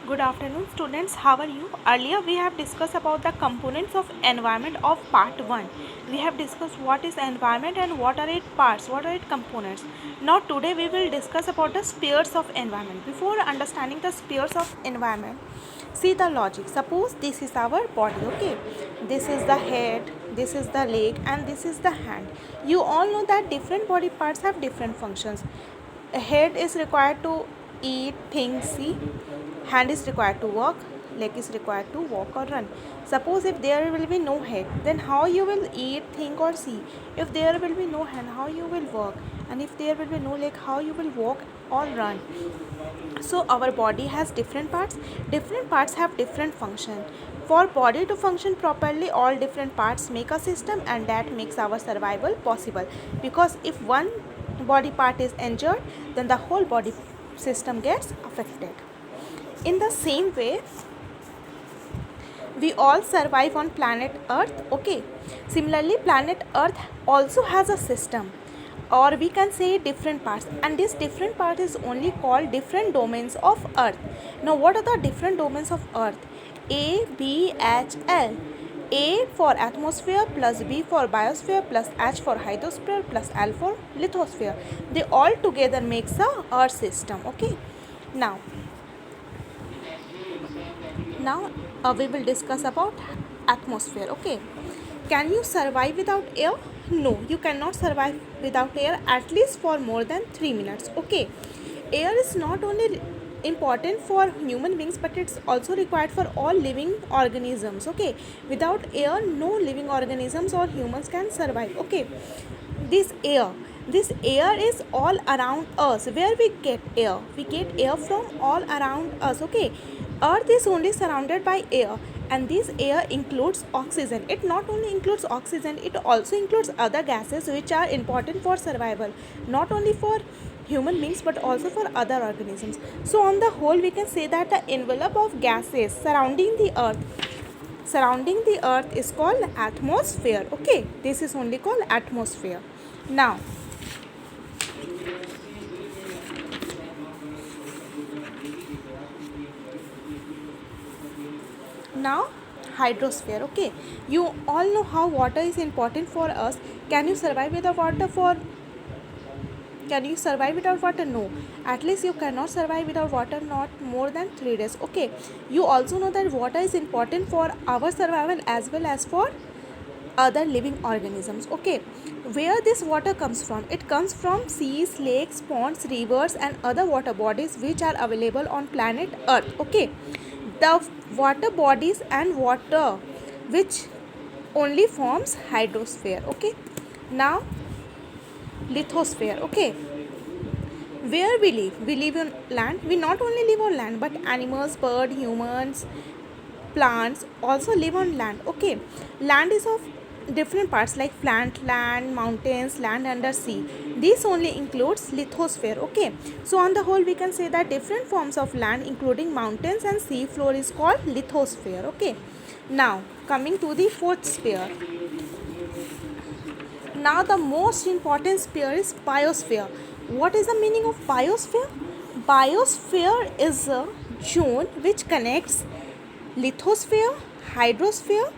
Good afternoon students, how are you? Earlier we have discussed about the components of environment of part 1. We have discussed what is environment and what are its parts, what are its components. Now today we will discuss about the spheres of environment. Before understanding the spheres of environment, see the logic. Suppose this is our body, okay? This is the head, this is the leg and this is the hand. You all know that different body parts have different functions. A head is required to eat, think, see. Hand is required to work, leg is required to walk or run. Suppose if there will be no head, then how you will eat, think or see? If there will be no hand, how you will work? And if there will be no leg, how you will walk or run? So our body has different parts have different function. For body to function properly, all different parts make a system, and that makes our survival possible. Because if one body part is injured, then the whole body system gets affected. In the same way, we all survive on planet Earth, okay? Similarly, planet Earth also has a system, or we can say different parts, and this different part is only called different domains of Earth. Now what are the different domains of Earth? A, B, H, L. A for atmosphere, plus B for biosphere, plus H for hydrosphere, plus L for lithosphere. They all together makes the Earth system, okay? Now we will discuss about atmosphere, okay? Can you survive without air? No, you cannot survive without air, at least for more than 3 minutes, okay? Air is not only important for human beings, but it's also required for all living organisms, okay? Without air, no living organisms or humans can survive, okay? This air is all around us. Where we get air? We get air from all around us, okay? Earth is only surrounded by air, and this air includes oxygen. It not only includes oxygen, it also includes other gases which are important for survival, not only for human beings but also for other organisms. So on the whole, we can say that the envelope of gases surrounding the earth is called atmosphere, okay? This is only called atmosphere. Now hydrosphere, okay? You all know how water is important for us. Can you survive without water? No, at least you cannot survive without water not more than 3 days, okay? You also know that water is important for our survival as well as for other living organisms, okay? Where this water comes from? It comes from seas, lakes, ponds, rivers and other water bodies which are available on planet Earth, okay? The water bodies and water which only forms hydrosphere, okay? Now lithosphere, okay? Where we live on land. We not only live on land, but animals, bird, humans, plants also live on land, okay? Land is of different parts like plant land, mountains, land under sea. This only includes lithosphere, okay? So on the whole, we can say that different forms of land including mountains and sea floor is called lithosphere, okay? Now coming to the fourth sphere. Now the most important sphere is biosphere. What is the meaning of biosphere? Biosphere is a zone which connects lithosphere, hydrosphere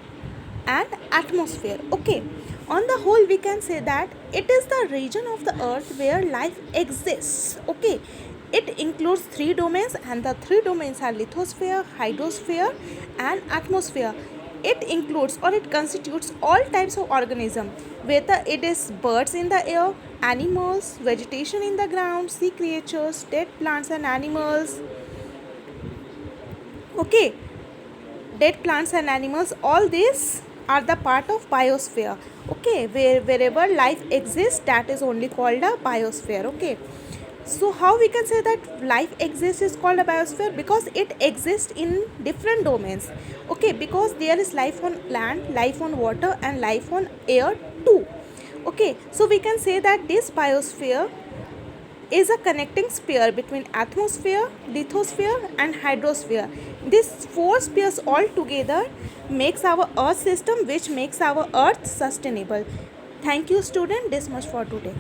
and atmosphere, okay? On the whole, we can say that it is the region of the earth where life exists, okay? It includes 3 domains, and the 3 domains are lithosphere, hydrosphere and atmosphere. It includes or it constitutes all types of organism, whether it is birds in the air, animals, vegetation in the ground, sea creatures, dead plants and animals, okay? Dead plants and animals, all these are the part of biosphere, okay? Wherever life exists, that is only called a biosphere, okay? So how we can say that life exists is called a biosphere? Because it exists in different domains, okay? Because there is life on land, life on water and life on air too, okay? So we can say that this biosphere is a connecting sphere between atmosphere, lithosphere and hydrosphere. These 4 spheres all together makes our earth system, which makes our earth sustainable. Thank you student, this much for today.